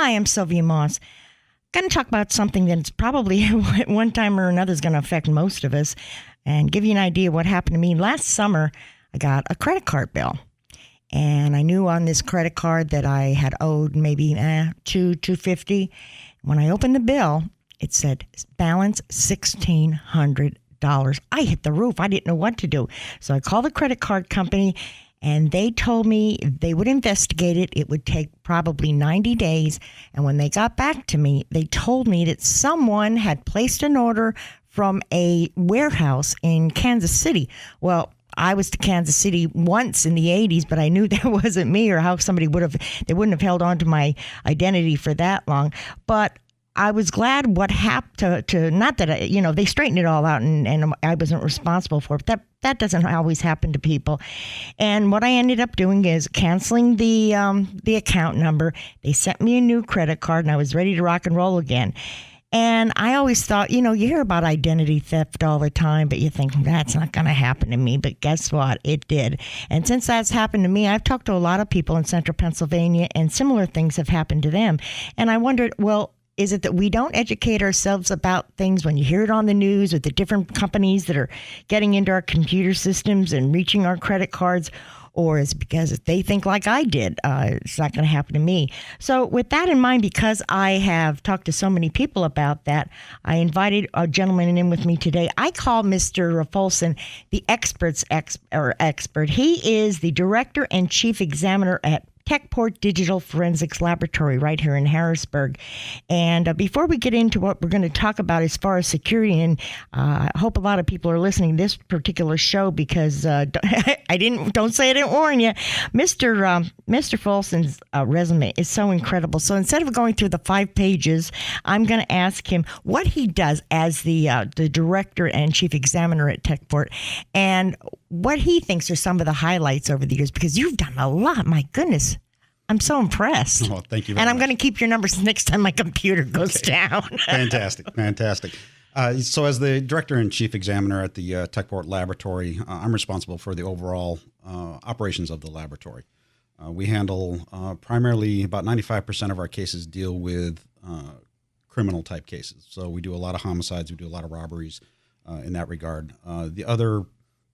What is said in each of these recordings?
Hi, I'm Sylvia Moss. Going to talk about something that's probably at one time or another is going to affect most of us and give you an idea of what happened to me. Last summer, I got a credit card bill. And I knew on this credit card that I had owed maybe $250. When I opened the bill, it said balance $1,600. I hit the roof. I didn't know what to do. So I called the credit card company, and they told me they would investigate it. It would take probably 90 days. And when they got back to me, they told me that someone had placed an order from a warehouse in Kansas City. Well, I was to Kansas City once in the 80s, but I knew that wasn't me, or how somebody they wouldn't have held on to my identity for that long. But I was glad what happened to not that, they straightened it all out and I wasn't responsible for it. That doesn't always happen to people. And what I ended up doing is canceling the account number. They sent me a new credit card and I was ready to rock and roll again. And I always thought, you hear about identity theft all the time, but you think that's not going to happen to me. But guess what? It did. And since that's happened to me, I've talked to a lot of people in central Pennsylvania, and similar things have happened to them. And I wondered, well, is it that we don't educate ourselves about things when you hear it on the news with the different companies that are getting into our computer systems and reaching our credit cards? Or is it because if they think like I did, it's not going to happen to me? So with that in mind, because I have talked to so many people about that, I invited a gentleman in with me today. I call Mr. Folson the expert. He is the director and chief examiner at Techport Digital Forensics Laboratory right here in Harrisburg. And before we get into what we're going to talk about as far as security, and I hope a lot of people are listening to this particular show because don't say I didn't warn you. Mr. Folson's resume is so incredible. So instead of going through the 5 pages, I'm going to ask him what he does as the director and chief examiner at Techport, and what he thinks are some of the highlights over the years, because you've done a lot. My goodness. I'm so impressed. Well, thank you very much. And I'm going to keep your numbers next time my computer goes down. Fantastic. So as the director and chief examiner at the Techport Laboratory, I'm responsible for the overall operations of the laboratory. We handle primarily about 95% of our cases deal with criminal type cases. So we do a lot of homicides. We do a lot of robberies in that regard. The other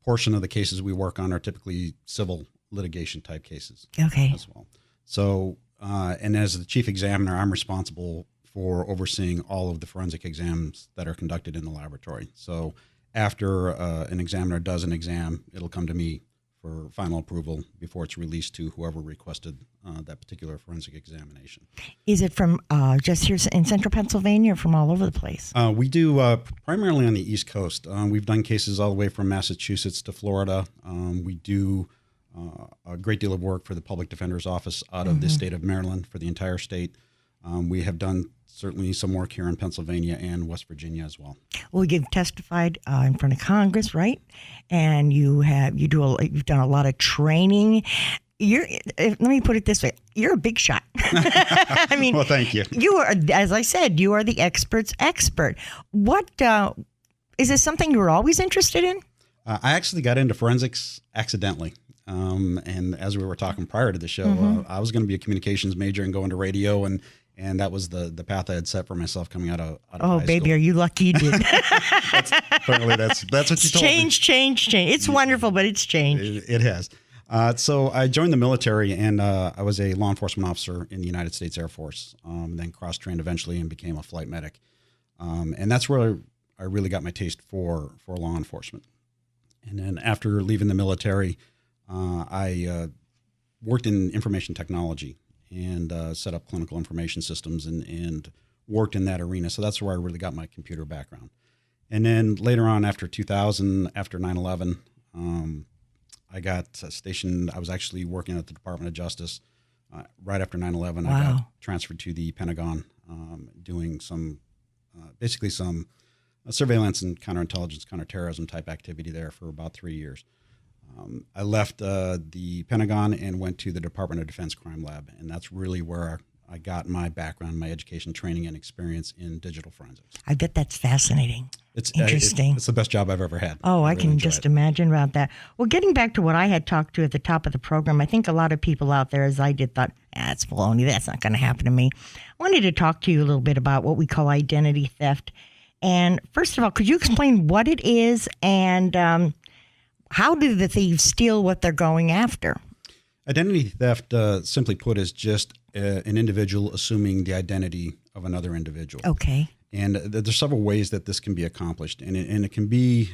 portion of the cases we work on are typically civil litigation type cases as well. So, and as the chief examiner, I'm responsible for overseeing all of the forensic exams that are conducted in the laboratory. So after an examiner does an exam, it'll come to me for final approval before it's released to whoever requested that particular forensic examination. Is it from just here in central Pennsylvania or from all over the place? We do primarily on the East Coast. We've done cases all the way from Massachusetts to Florida. We do a great deal of work for the Public Defender's Office out of the state of Maryland for the entire state. We have done certainly some work here in Pennsylvania and West Virginia as well. Well, you've testified in front of Congress, right? And you've done a lot of training. Let me put it this way: you're a big shot. I mean, well, thank you. You are, as I said, you are the expert's expert. What is this something you were always interested in? I actually got into forensics accidentally. And as we were talking prior to the show, I was going to be a communications major and go into radio, and that was the path I had set for myself coming out of high school. Baby, are you lucky you did? That's what you told me. Change. It's wonderful, but it's changed. It has. So I joined the military, and I was a law enforcement officer in the United States Air Force, then cross-trained eventually and became a flight medic. And that's where I really got my taste for law enforcement. And then after leaving the military, I worked in information technology and set up clinical information systems and worked in that arena. So that's where I really got my computer background. And then later on, after 2000, after 9/11, I got stationed. I was actually working at the Department of Justice. Right after 9/11, wow. I got transferred to the Pentagon, doing some surveillance and counterintelligence, counterterrorism type activity there for about 3 years. I left the Pentagon and went to the Department of Defense Crime Lab, and that's really where I got my background, my education, training, and experience in digital forensics. I bet that's fascinating. It's Interesting. It's the best job I've ever had. Oh, I really can enjoy just it. imagine about that. Well, getting back to what I had talked to at the top of the program, I think a lot of people out there, as I did, thought, that's baloney. That's not going to happen to me. I wanted to talk to you a little bit about what we call identity theft. And first of all, could you explain what it is and how do the thieves steal what they're going after? Identity theft, simply put, is just an individual assuming the identity of another individual. Okay. And there's several ways that this can be accomplished. And it can be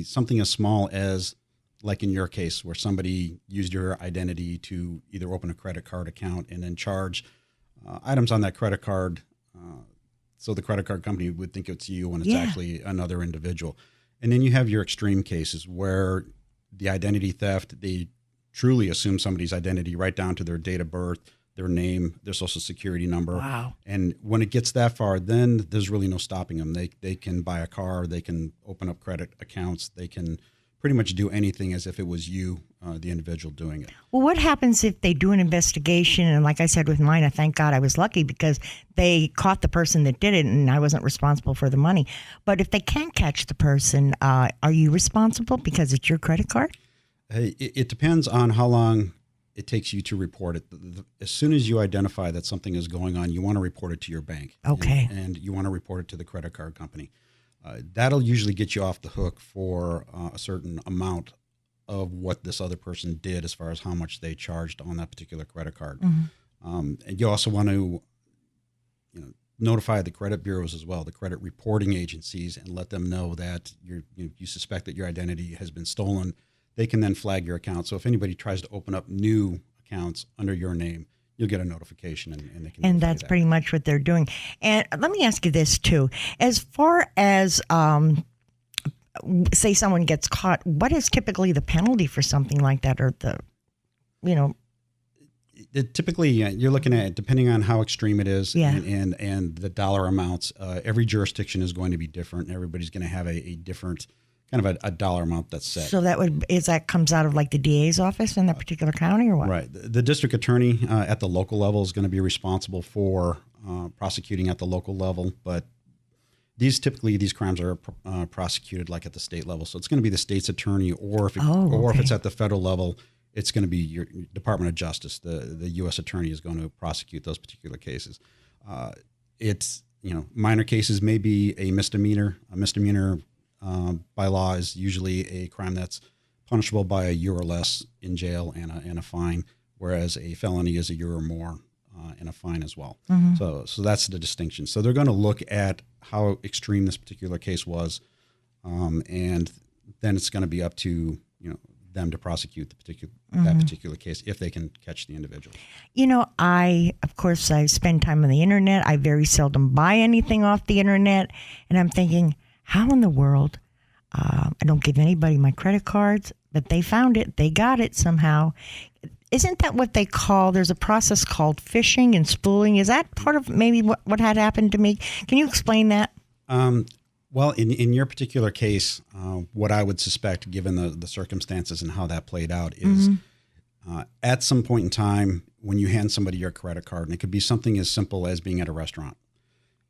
something as small as, like in your case, where somebody used your identity to either open a credit card account and then charge items on that credit card. So the credit card company would think it's you when it's actually another individual. And then you have your extreme cases where the identity theft, they truly assume somebody's identity right down to their date of birth, their name, their social security number. Wow. And when it gets that far, then there's really no stopping them. They can buy a car, they can open up credit accounts, they can pretty much do anything as if it was you, the individual doing it. Well, what happens if they do an investigation? And like I said with mine, I thank God I was lucky because they caught the person that did it and I wasn't responsible for the money. But if they can't catch the person, are you responsible because it's your credit card? It depends on how long it takes you to report it. As soon as you identify that something is going on, you want to report it to your bank. Okay. And you want to report it to the credit card company. That'll usually get you off the hook for a certain amount of what this other person did as far as how much they charged on that particular credit card. And you also want to notify the credit bureaus as well, the credit reporting agencies, and let them know that you suspect that your identity has been stolen. They can then flag your account. So if anybody tries to open up new accounts under your name, you'll get a notification and they can. And that's pretty much what they're doing. And let me ask you this too. As far as, say someone gets caught, what is typically the penalty for something like that or Typically, you're looking at, depending on how extreme it is and the dollar amounts, every jurisdiction is going to be different. And everybody's going to have a different kind of a dollar amount that's set. So that comes out of like the DA's office in that particular county or what? Right. The district attorney at the local level is going to be responsible for prosecuting at the local level, but these crimes are prosecuted like at the state level. So it's going to be the state's attorney, or if it's at the federal level, it's going to be your Department of Justice. The U.S. attorney is going to prosecute those particular cases. Minor cases may be a misdemeanor. A misdemeanor by law is usually a crime that's punishable by a year or less in jail and a fine, whereas a felony is a year or more and a fine as well. So that's the distinction. So they're going to look at how extreme this particular case was, and then it's going to be up to them to prosecute that particular case if they can catch the individual. I spend time on the internet. I very seldom buy anything off the internet, and I'm thinking, how in the world? I don't give anybody my credit cards, but they found it. They got it somehow. Isn't that what they call, there's a process called phishing and spooling? Is that part of maybe what had happened to me? Can you explain that? Well, in your particular case, what I would suspect, given the circumstances and how that played out, is at some point in time when you hand somebody your credit card, and it could be something as simple as being at a restaurant,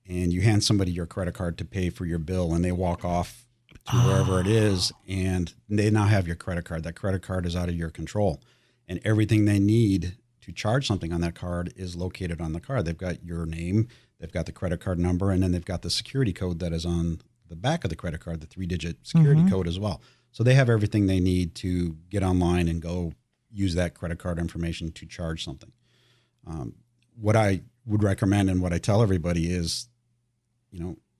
and you hand somebody your credit card to pay for your bill, and they walk off to wherever it is, and they now have your credit card. That credit card is out of your control, and everything they need to charge something on that card is located on the card. They've got your name, they've got the credit card number, and then they've got the security code that is on the back of the credit card, the 3-digit security code as well. So they have everything they need to get online and go use that credit card information to charge something. What I would recommend and what I tell everybody is,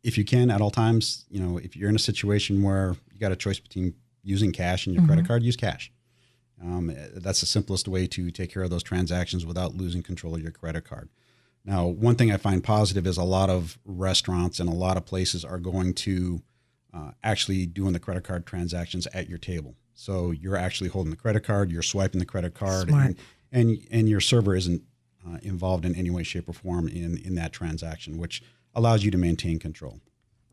if you can at all times, if you're in a situation where you got a choice between using cash and your credit card, use cash. That's the simplest way to take care of those transactions without losing control of your credit card. Now, one thing I find positive is a lot of restaurants and a lot of places are going to actually doing the credit card transactions at your table. So you're actually holding the credit card, you're swiping the credit card, and your server isn't involved in any way, shape, or form in that transaction, which allows you to maintain control.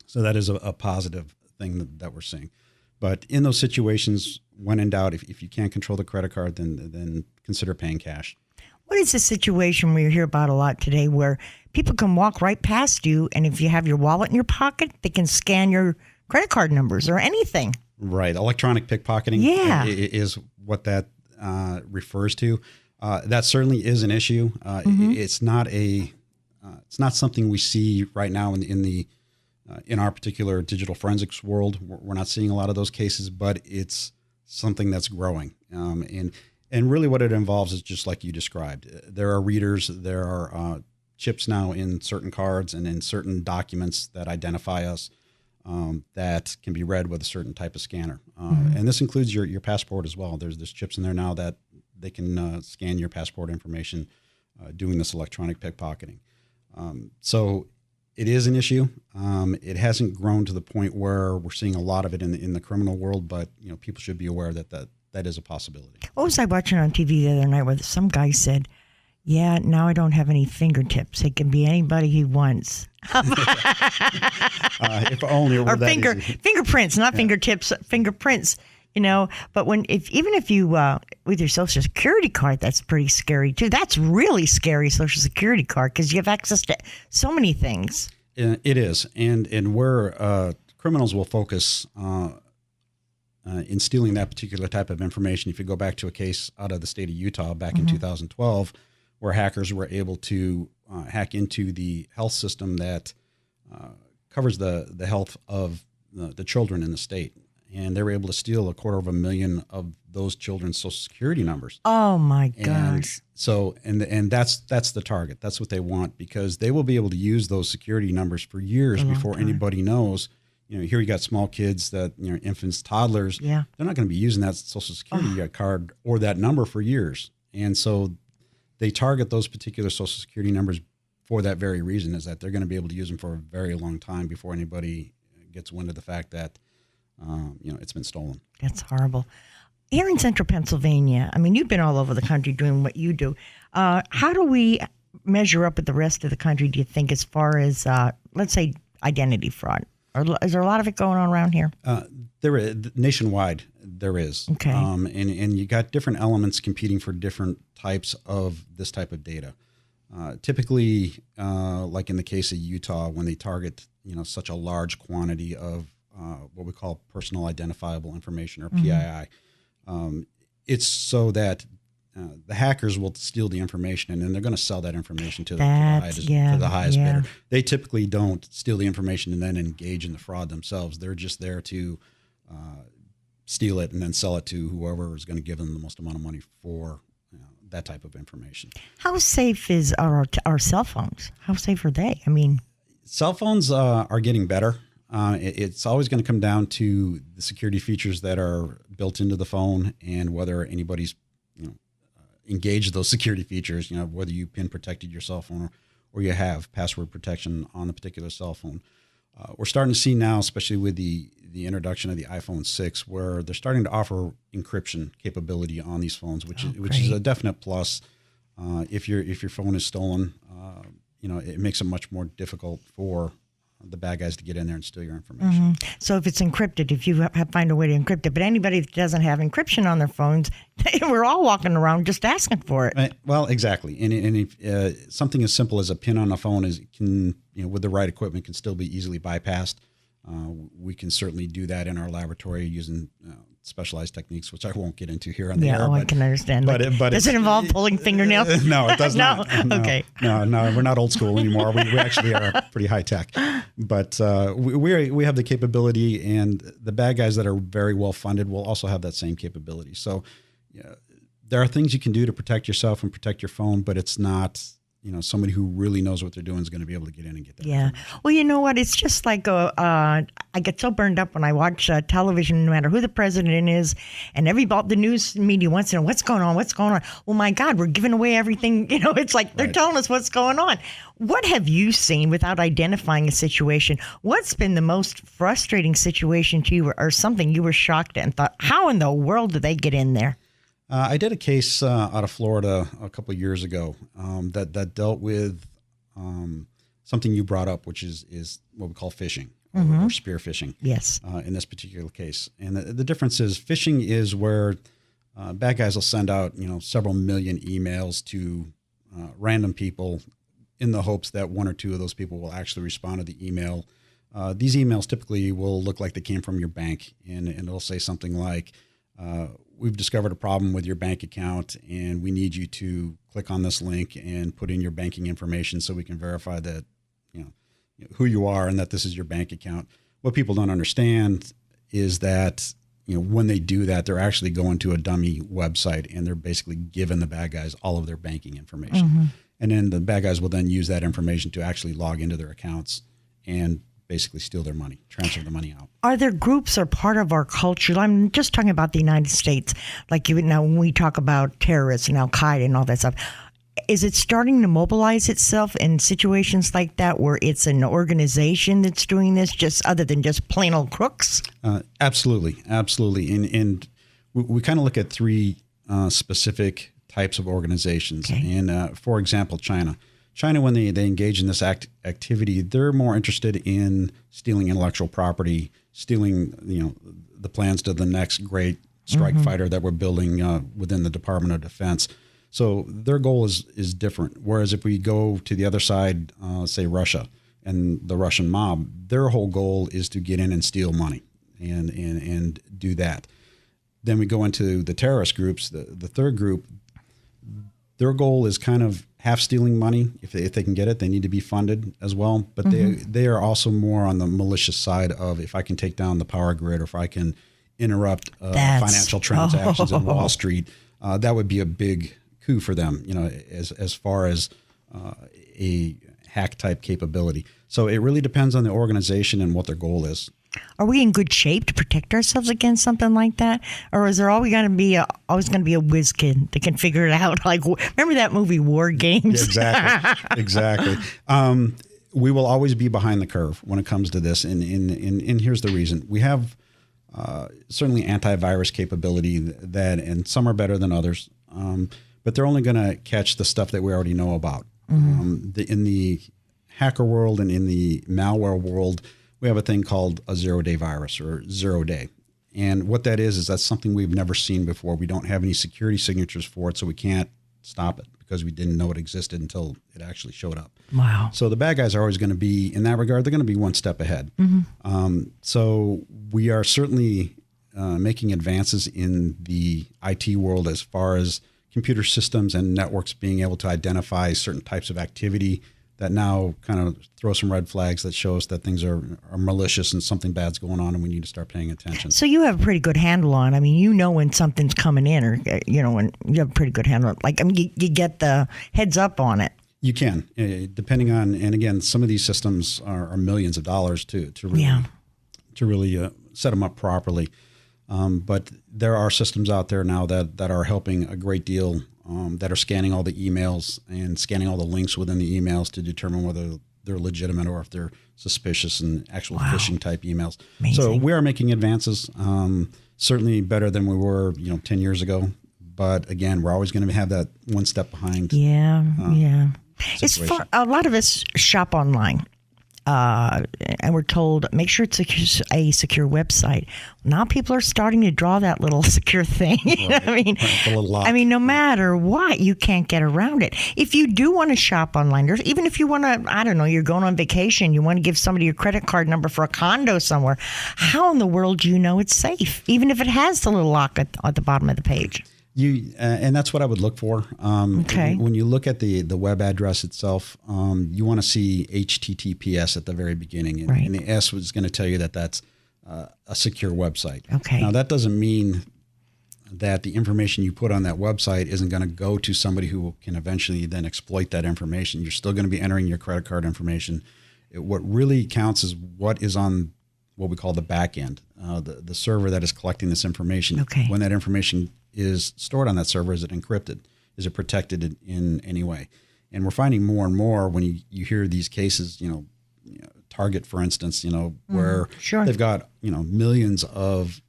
So that is a positive thing that we're seeing. But in those situations, when in doubt, if you can't control the credit card, then consider paying cash. What is the situation we hear about a lot today where people can walk right past you, and if you have your wallet in your pocket, they can scan your credit card numbers or anything. Right. Electronic pickpocketing is what that refers to. That certainly is an issue. It's not something we see right now in our particular digital forensics world. We're not seeing a lot of those cases, but it's something that's growing. And really what it involves is just like you described. There are readers, there are chips now in certain cards and in certain documents that identify us that can be read with a certain type of scanner. And this includes your passport as well. There's chips in there now that they can scan your passport information doing this electronic pickpocketing. So it is an issue. It hasn't grown to the point where we're seeing a lot of it in the criminal world, but people should be aware that is a possibility. What was I watching on TV the other night where some guy said, "Yeah, now I don't have any fingertips. It can be anybody he wants." If only it were or that easy. Fingerprints, not fingertips, fingerprints. But even if you with your Social Security card, that's pretty scary too. That's really scary, Social Security card, because you have access to so many things. It is, and where criminals will focus in stealing that particular type of information. If you go back to a case out of the state of Utah back in 2012, where hackers were able to hack into the health system that covers the health of the children in the state. And they were able to steal 250,000 of those children's Social Security numbers. Oh my gosh! And so, and that's the target. That's what they want, because they will be able to use those security numbers for years before anybody knows. Here you got small kids that infants, toddlers. Yeah, they're not going to be using that Social Security card or that number for years, and so they target those particular Social Security numbers for that very reason, is that they're going to be able to use them for a very long time before anybody gets wind of the fact that it's been stolen. That's horrible. Here in Central Pennsylvania, I mean, you've been all over the country doing what you do. How do we measure up with the rest of the country, do you think, as far as, let's say, identity fraud? Or is there a lot of it going on around here? There is, nationwide, there is. Okay. And you got different elements competing for different types of this type of data. Typically, like in the case of Utah, when they target, such a large quantity of what we call personal identifiable information, or PII. It's so that the hackers will steal the information, and then they're going to sell that information to the highest bidder. They typically don't steal the information and then engage in the fraud themselves. They're just there to steal it and then sell it to whoever is going to give them the most amount of money for that type of information. How safe is our cell phones? How safe are they? I mean, cell phones are getting better. It's always going to come down to the security features that are built into the phone and whether anybody's engaged those security features, whether you PIN protected your cell phone or you have password protection on the particular cell phone. We're starting to see now, especially with the introduction of the iPhone 6, where they're starting to offer encryption capability on these phones, which is a definite plus. If your phone is stolen, it makes it much more difficult for the bad guys to get in there and steal your information. So if it's encrypted, if you find a way to encrypt it, but anybody that doesn't have encryption on their phones, we're all walking around just asking for it. Right. Well, exactly. And if something as simple as a PIN on a phone with the right equipment, can still be easily bypassed. We can certainly do that in our laboratory using specialized techniques, which I won't get into here on the air. I can understand. But does it involve pulling fingernails? No, it does not. No? Okay. No, we're not old school anymore. We actually are pretty high tech. But we have the capability, and the bad guys that are very well funded will also have that same capability. So there are things you can do to protect yourself and protect your phone, but it's not somebody who really knows what they're doing is going to be able to get in and get that. Yeah. Well, you know what? It's just like I get so burned up when I watch television, no matter who the president is, and the news media wants to know what's going on. Well, my God, we're giving away everything. It's like they're telling us what's going on. What have you seen without identifying a situation? What's been the most frustrating situation to you, or something you were shocked at and thought, how in the world did they get in there? I did a case out of Florida a couple of years ago that dealt with something you brought up, which is what we call phishing or spear phishing. Yes. In this particular case, and the difference is phishing is where bad guys will send out several million emails to random people in the hopes that one or two of those people will actually respond to the email these emails typically will look like they came from your bank, and it'll say something like, we've discovered a problem with your bank account, and we need you to click on this link and put in your banking information so we can verify that, who you are and that this is your bank account. What people don't understand is that, when they do that, they're actually going to a dummy website, and they're basically giving the bad guys all of their banking information. Mm-hmm. And then the bad guys will then use that information to actually log into their accounts and basically steal their money, transfer the money out. Are there groups or part of our culture? I'm just talking about the United States. Like when we talk about terrorists and Al-Qaeda and all that stuff, is it starting to mobilize itself in situations like that where it's an organization that's doing this, just other than just plain old crooks? Absolutely. And we kind of look at three specific types of organizations. Okay. And for example, China, when they engage in this activity, they're more interested in stealing intellectual property, stealing the plans to the next great strike fighter that we're building within the Department of Defense. So their goal is different. Whereas if we go to the other side, say Russia and the Russian mob, their whole goal is to get in and steal money and do that. Then we go into the terrorist groups. The third group, their goal is kind of half stealing money. If they can get it, they need to be funded as well. But they are also more on the malicious side of, if I can take down the power grid, or if I can interrupt financial transactions in Wall Street, that would be a big coup for them, as far as a hack type capability. So it really depends on the organization and what their goal is. Are we in good shape to protect ourselves against something like that? Or is there always going to be a whiz kid that can figure it out? Like, remember that movie War Games? Yeah, exactly. We will always be behind the curve when it comes to this. And here's the reason. We have certainly antivirus capability and some are better than others. But they're only going to catch the stuff that we already know about. In the hacker world and in the malware world, we have a thing called a 0-day virus, or 0-day. And what that is that's something we've never seen before. We don't have any security signatures for it, so we can't stop it because we didn't know it existed until it actually showed up. Wow. So the bad guys are always going to be, in that regard, they're going to be one step ahead. So we are certainly making advances in the IT world as far as computer systems and networks being able to identify certain types of activity that now kind of throw some red flags that show us that things are malicious and something bad's going on and we need to start paying attention. So you have a pretty good handle on, when something's coming in, or, when you have a pretty good handle on, you get the heads up on it. You can, depending on, and again, some of these systems are millions of dollars to really set them up properly. But there are systems out there now that are helping a great deal, that are scanning all the emails and scanning all the links within the emails to determine whether they're legitimate or if they're suspicious and actual phishing type emails. Amazing. So we are making advances, certainly better than we were, 10 years ago. But again, we're always going to have that one step behind. Yeah. It's for a lot of us shop online. And we're told, make sure it's a secure website. Now people are starting to draw that little secure thing. Right. No matter what, you can't get around it. If you do want to shop online, or even if you want to, you're going on vacation, you want to give somebody your credit card number for a condo somewhere, how in the world do you know it's safe, even if it has the little lock at the bottom of the page? And that's what I would look for. Okay. When you look at the web address itself, you want to see HTTPS at the very beginning. And the S was going to tell you that that's a secure website. Okay. Now, that doesn't mean that the information you put on that website isn't going to go to somebody who can eventually then exploit that information. You're still going to be entering your credit card information. What really counts is what is on what we call the back end, the server that is collecting this information. Okay. When that information is stored on that server, is it encrypted? Is it protected in any way? And we're finding more and more when you hear these cases, Target, for instance, where they've got, millions of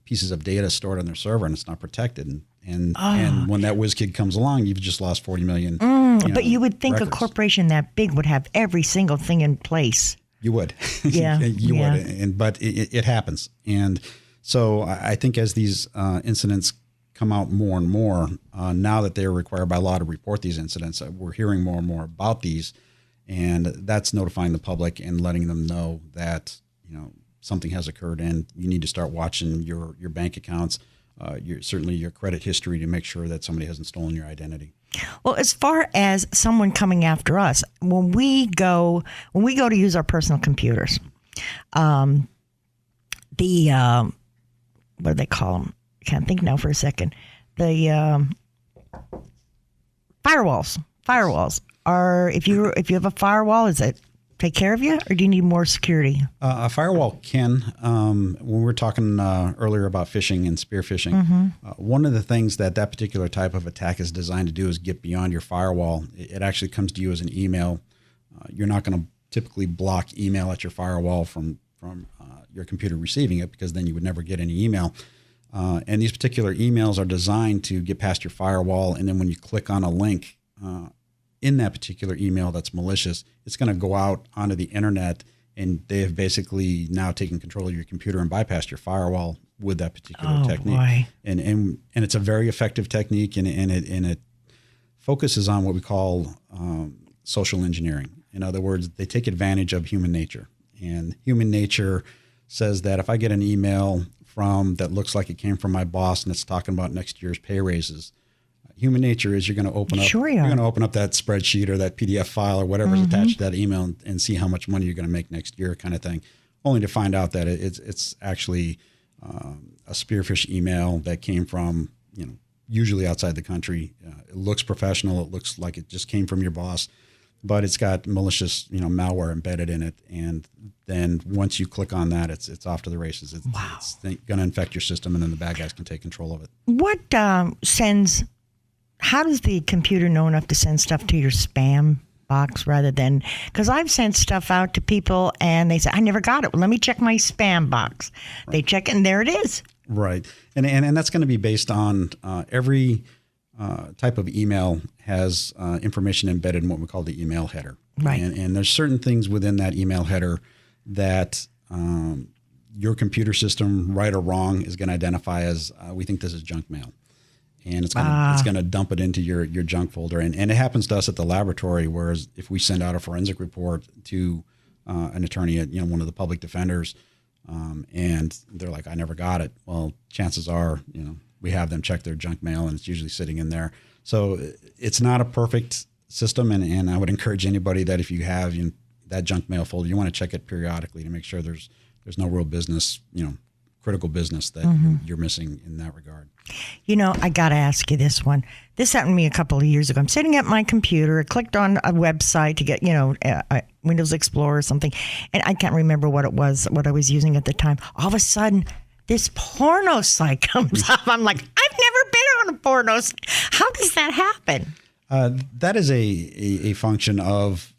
pieces of data stored on their server and it's not protected. And when that whiz kid comes along, you've just lost 40 million. But you would think records. a corporation that big would have every single thing in place. You would. Yeah. You would. But it happens. And so I think as these incidents come out more and more, now that they're required by law to report these incidents, we're hearing more and more about these. And that's notifying the public and letting them know that, something has occurred and you need to start watching your bank accounts, certainly your credit history to make sure that somebody hasn't stolen your identity. Well, as far as someone coming after us, when we go to use our personal computers, what do they call them? I can't think now for a second. The firewalls are, if you have a firewall, is it take care of you, or do you need more security? A firewall can. When we were talking earlier about phishing and spear phishing, one of the things that particular type of attack is designed to do is get beyond your firewall. It actually comes to you as an email. You're not going to typically block email at your firewall from your computer receiving it, because then you would never get any email. And these particular emails are designed to get past your firewall, and then when you click on a link in that particular email that's malicious, it's going to go out onto the internet, and they have basically now taken control of your computer and bypassed your firewall with that particular technique. Boy. And it's a very effective technique, and it focuses on what we call social engineering. In other words, they take advantage of human nature, and human nature says that if I get an email that looks like it came from my boss and it's talking about next year's pay raises, human nature is you're going to open up. Sure you're going to open up that spreadsheet or that PDF file or whatever's attached to that email and see how much money you're going to make next year, kind of thing, only to find out that it's actually a spearfish email that came from usually outside the country. It looks professional. It looks like it just came from your boss, but it's got malicious malware embedded in it. And then once you click on that, it's off to the races. It's going to infect your system, and then the bad guys can take control of it. How does the computer know enough to send stuff to your spam box rather than, because I've sent stuff out to people and they say, I never got it. Well, let me check my spam box. Right. They check and there it is. Right. And that's going to be based on every type of email has information embedded in what we call the email header. Right. And there's certain things within that email header that your computer system, right or wrong, is going to identify as we think this is junk mail. And it's going to dump it into your junk folder. And it happens to us at the laboratory, whereas if we send out a forensic report to an attorney at one of the public defenders, and they're like, I never got it. Well, chances are, we have them check their junk mail, and it's usually sitting in there. So it's not a perfect system. And I would encourage anybody that if you have that junk mail folder, you want to check it periodically to make sure there's no real business, critical business that you're missing in that regard. I got to ask you this one. This happened to me a couple of years ago. I'm sitting at my computer. I clicked on a website to get, Windows Explorer or something. And I can't remember what it was, what I was using at the time. All of a sudden, this porno site comes up. I'm like, I've never been on a porno site. How does that happen? That is a function of,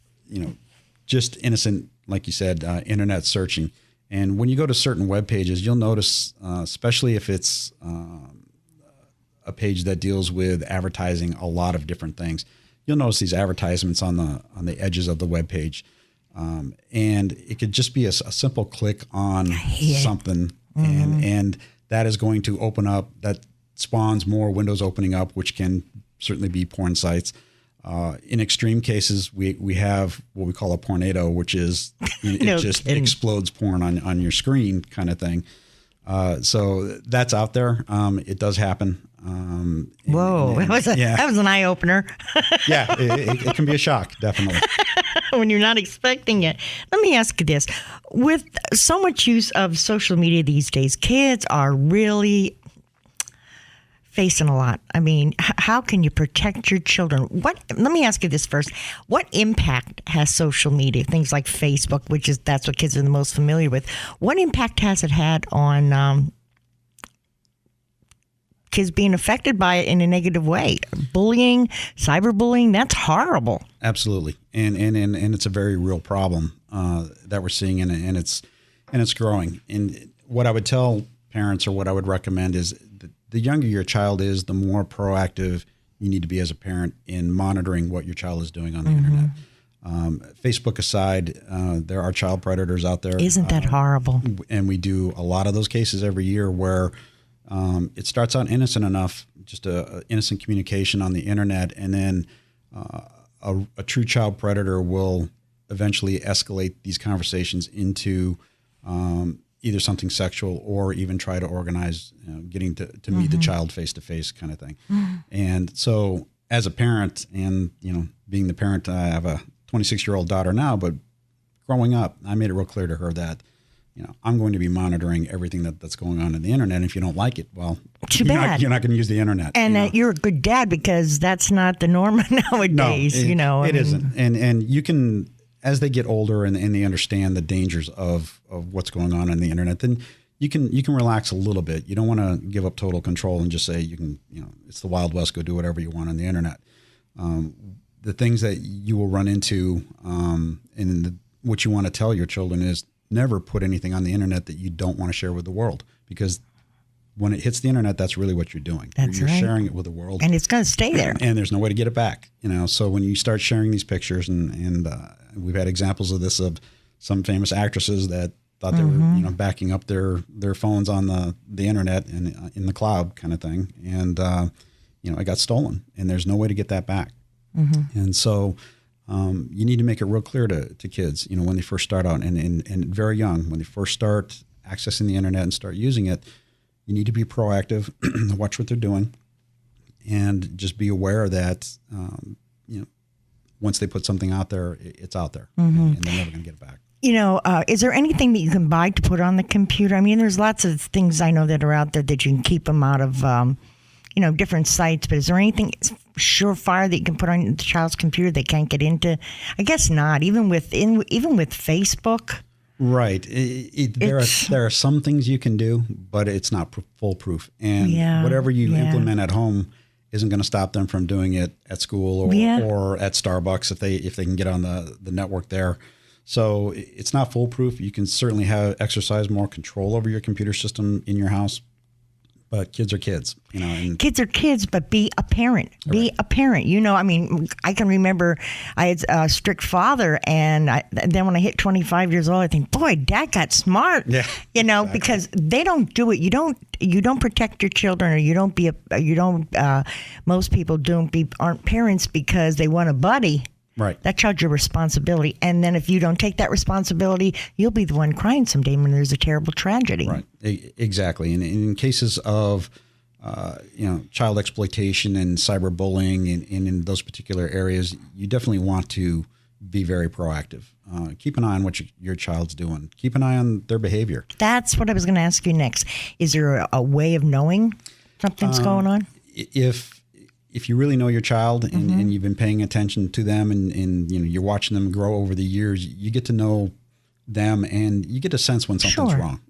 just innocent, like you said, internet searching. And when you go to certain web pages, you'll notice, especially if it's a page that deals with advertising a lot of different things, you'll notice these advertisements on the edges of the web page, and it could just be a simple click on something, and that is going to open up. That spawns more windows opening up, which can certainly be porn sites. In extreme cases, we have what we call a tornado, which is it just explodes porn on your screen, kind of thing. So that's out there. It does happen. Whoa, that was an eye opener. Yeah, it can be a shock, definitely. When you're not expecting it. Let me ask you this: with so much use of social media these days, kids are really facing a lot. I mean, how can you protect your children? Let me ask you this first. What impact has social media, things like Facebook, that's what kids are the most familiar with, what impact has it had on kids being affected by it in a negative way? Bullying, cyberbullying, that's horrible. Absolutely. And it's a very real problem that we're seeing, and it's growing. And what I would tell parents, or what I would recommend, is the younger your child is, the more proactive you need to be as a parent in monitoring what your child is doing on the internet. Facebook aside, there are child predators out there. Isn't that horrible? And we do a lot of those cases every year where it starts out innocent enough, just a innocent communication on the internet, and then a true child predator will eventually escalate these conversations into either something sexual or even try to organize getting to meet the child face to face kind of thing. And so as a parent and, being the parent, I have a 26-year-old daughter now, but growing up, I made it real clear to her that, I'm going to be monitoring everything that's going on the internet. And if you don't like it, well, too bad. You're not going to use the internet. And you're a good dad because that's not the norm nowadays, No, it isn't. And you can, as they get older and they understand the dangers of what's going on the internet, then you can relax a little bit. You don't want to give up total control and just say you can, it's the Wild West, go do whatever you want on the internet. The things that you will run into and what you want to tell your children is never put anything on the internet that you don't want to share with the world, because when it hits the internet, that's really what you're doing. You're right. sharing it with the world. And it's going to stay there. And there's no way to get it back. So when you start sharing these pictures and we've had examples of this, of some famous actresses that thought they were, backing up their phones on the internet and in the cloud kind of thing. And, it got stolen and there's no way to get that back. And so you need to make it real clear to kids, when they first start out and very young, when they first start accessing the internet and start using it, you need to be proactive, watch what they're doing, and just be aware that, once they put something out there, it's out there, and they're never going to get it back. Is there anything that you can buy to put on the computer? I mean, there's lots of things I know that are out there that you can keep them out of, different sites. But is there anything surefire that you can put on the child's computer they can't get into? I guess not. Even with Facebook. Right. There are some things you can do, but it's not foolproof. And whatever you implement at home isn't going to stop them from doing it at school or at Starbucks if they can get on the network there. So it's not foolproof. You can certainly exercise more control over your computer system in your house. But kids are kids, And kids are kids, but be a parent. Be a parent. I can remember I had a strict father, and then when I hit 25 years old, I think, boy, Dad got smart. Yeah, exactly. Because they don't do it. You don't protect your children, or most people aren't parents because they want a buddy. Right. That child's your responsibility. And then if you don't take that responsibility, you'll be the one crying someday when there's a terrible tragedy. Right. Exactly. And in cases of, child exploitation and cyberbullying and in those particular areas, you definitely want to be very proactive. Keep an eye on what your child's doing. Keep an eye on their behavior. That's what I was going to ask you next. Is there a way of knowing something's going on? If you really know your child and you've been paying attention to them and you're watching them grow over the years, you get to know them and you get a sense when something's wrong.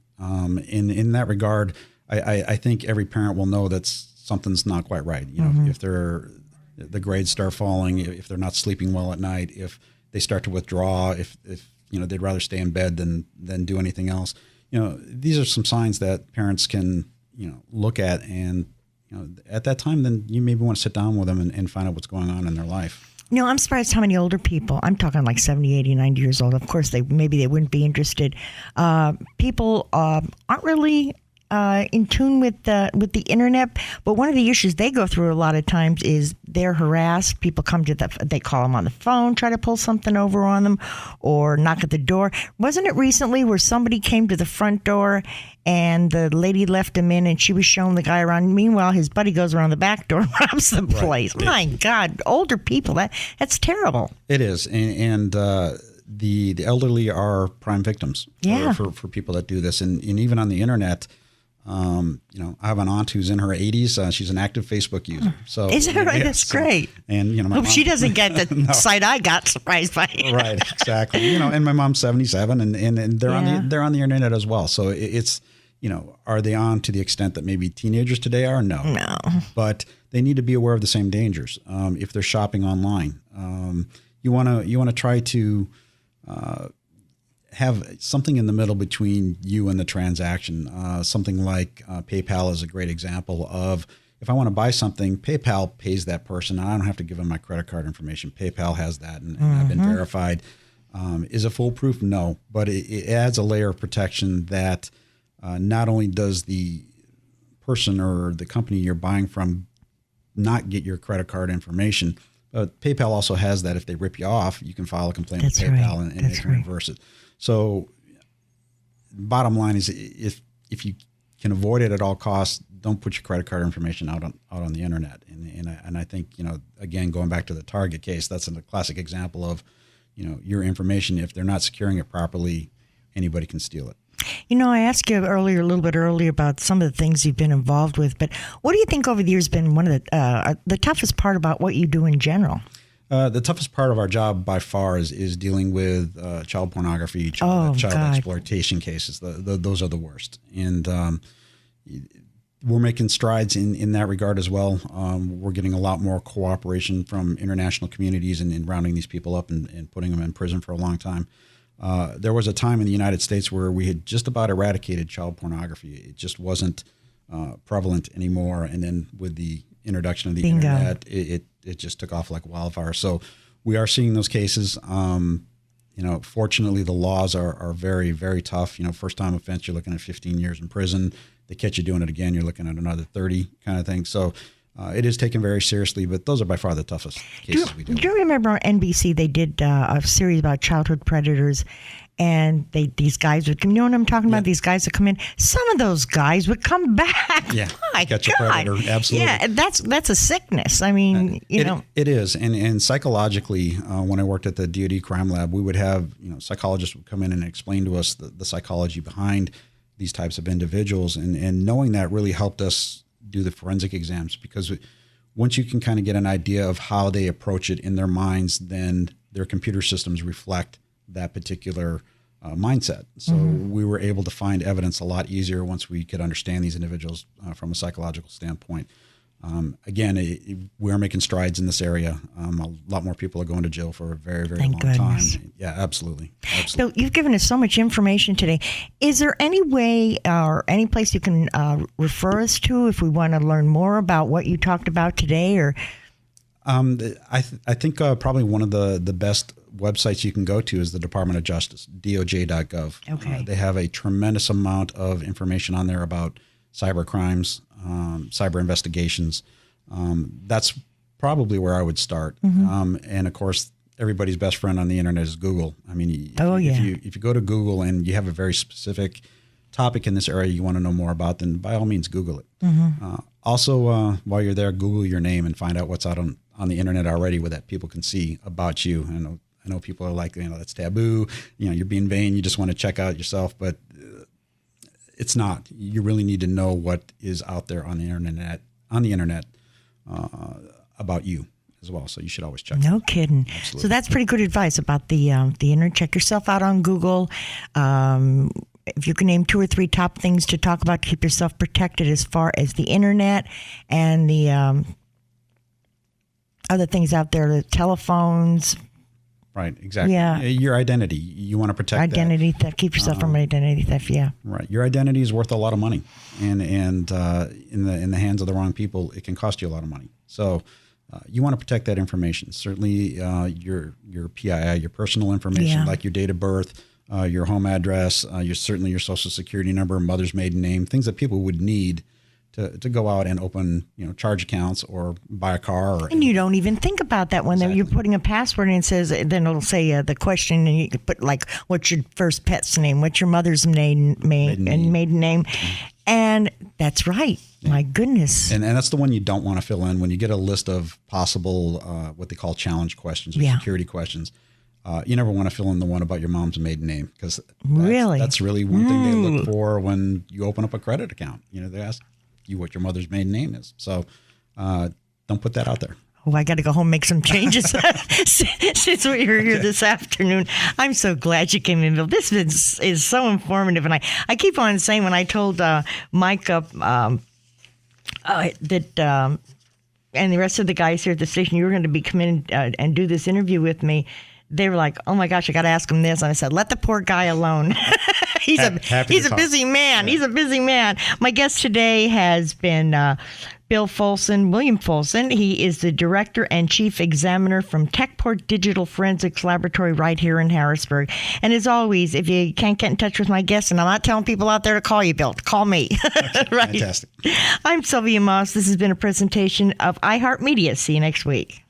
In that regard, I think every parent will know that something's not quite right. If the grades start falling, if they're not sleeping well at night, if they start to withdraw, if they'd rather stay in bed than do anything else. These are some signs that parents can look at, and at that time, then you maybe want to sit down with them and find out what's going on in their life. I'm surprised how many older people, I'm talking like 70, 80, 90 years old. Of course, maybe they wouldn't be interested. People aren't really in tune with the internet. But one of the issues they go through a lot of times is they're harassed. People come they call them on the phone, try to pull something over on them, or knock at the door. Wasn't it recently where somebody came to the front door and the lady left him in and she was showing the guy around? Meanwhile, his buddy goes around the back door and robs the place. Right. My God, older people, that's terrible. It is. And the elderly are prime victims for people that do this. And even on the internet, I have an aunt who's in her 80s. She's an active Facebook user. So is that right? That's great. And my mom, she doesn't get the site I got surprised by. Right, exactly. And my mom's 77, and they're on the internet as well. So it's are they on to the extent that maybe teenagers today are? No. But they need to be aware of the same dangers. If they're shopping online, you want to try to have something in the middle between you and the transaction. Something like PayPal is a great example of, if I want to buy something, PayPal pays that person. I don't have to give them my credit card information. PayPal has that, and I've been verified. Is it foolproof? No, but it adds a layer of protection that not only does the person or the company you're buying from not get your credit card information, PayPal also has that if they rip you off, you can file a complaint with That's PayPal right. and That's they can right. reverse it. So bottom line is if you can avoid it at all costs, don't put your credit card information out on the internet. And I think, again, going back to the Target case, that's a classic example of, your information, if they're not securing it properly, anybody can steal it. I asked you a little bit earlier about some of the things you've been involved with, but what do you think over the years has been one of the toughest part about what you do in general? The toughest part of our job by far is dealing with child pornography, child exploitation cases. Those are the worst. And we're making strides in that regard as well. We're getting a lot more cooperation from international communities in rounding these people up and putting them in prison for a long time. There was a time in the United States where we had just about eradicated child pornography. It just wasn't prevalent anymore. And then with the introduction of the internet, it just took off like wildfire. So we are seeing those cases. Fortunately, the laws are very, very tough. First time offense, you're looking at 15 years in prison. They catch you doing it again, you're looking at another 30 kind of thing. So it is taken very seriously, but those are by far the toughest cases we do. Do you remember on NBC they did a series about childhood predators, and these guys would come, you know what I'm talking about? These guys would come in. Some of those guys would come back. Yeah, My catch God. a predator, absolutely. Yeah, that's a sickness. I mean, It is, and psychologically, when I worked at the DoD Crime Lab, we would have psychologists would come in and explain to us the psychology behind these types of individuals, and knowing that really helped us do the forensic exams, because once you can kind of get an idea of how they approach it in their minds, then their computer systems reflect that particular mindset. So we were able to find evidence a lot easier once we could understand these individuals from a psychological standpoint. Again, we're making strides in this area. A lot more people are going to jail for a very, very long time. Yeah, absolutely. So you've given us so much information today. Is there any way or any place you can refer us to if we want to learn more about what you talked about today? Or I think probably one of the best websites you can go to is the Department of Justice, doj.gov. Okay. They have a tremendous amount of information on there about cyber crimes, cyber investigations. That's probably where I would start. And of course, everybody's best friend on the internet is Google. I mean, if you go to Google and you have a very specific topic in this area you want to know more about, then by all means, Google it. Also, while you're there, Google your name and find out what's out on the internet already that people can see about you. I know people are like, that's taboo. You're being vain. You just want to check out yourself, but it's not. You really need to know what is out there on the internet about you as well. So you should always check. No kidding. Absolutely. So that's pretty good advice about the internet. Check yourself out on Google. If you can name 2 or 3 top things to talk about to keep yourself protected as far as the internet and the other things out there, the telephones. Right, exactly. Yeah. Your identity. You want to protect identity theft. Keep yourself from identity theft. Yeah. Right. Your identity is worth a lot of money, and in the hands of the wrong people, it can cost you a lot of money. So you want to protect that information. Certainly, your PII, your personal information, like your date of birth, your home address, your social security number, mother's maiden name, things that people would need to go out and open, charge accounts or buy a car. And you don't even think about that when you're putting a password in. It says, then it'll say the question, and you could put like, what's your first pet's name? What's your mother's maiden name? And that's right. My goodness. And that's the one you don't want to fill in when you get a list of possible what they call challenge questions or security questions. You never want to fill in the one about your mom's maiden name, because that's really one thing they look for when you open up a credit account. They ask you what your mother's maiden name is. So don't put that out there. Oh, I got to go home and make some changes since we were here this afternoon. I'm so glad you came in, Bill. This is so informative. And I keep on saying, when I told Mike that and the rest of the guys here at the station, you were going to be coming in and do this interview with me, they were like, oh my gosh, I got to ask him this. And I said, let the poor guy alone. He's a busy man. Yeah. He's a busy man. My guest today has been William Folson. He is the Director and Chief Examiner from Techport Digital Forensics Laboratory right here in Harrisburg. And as always, if you can't get in touch with my guest, and I'm not telling people out there to call you, Bill, call me. Right? Fantastic. I'm Sylvia Moss. This has been a presentation of iHeartMedia. See you next week.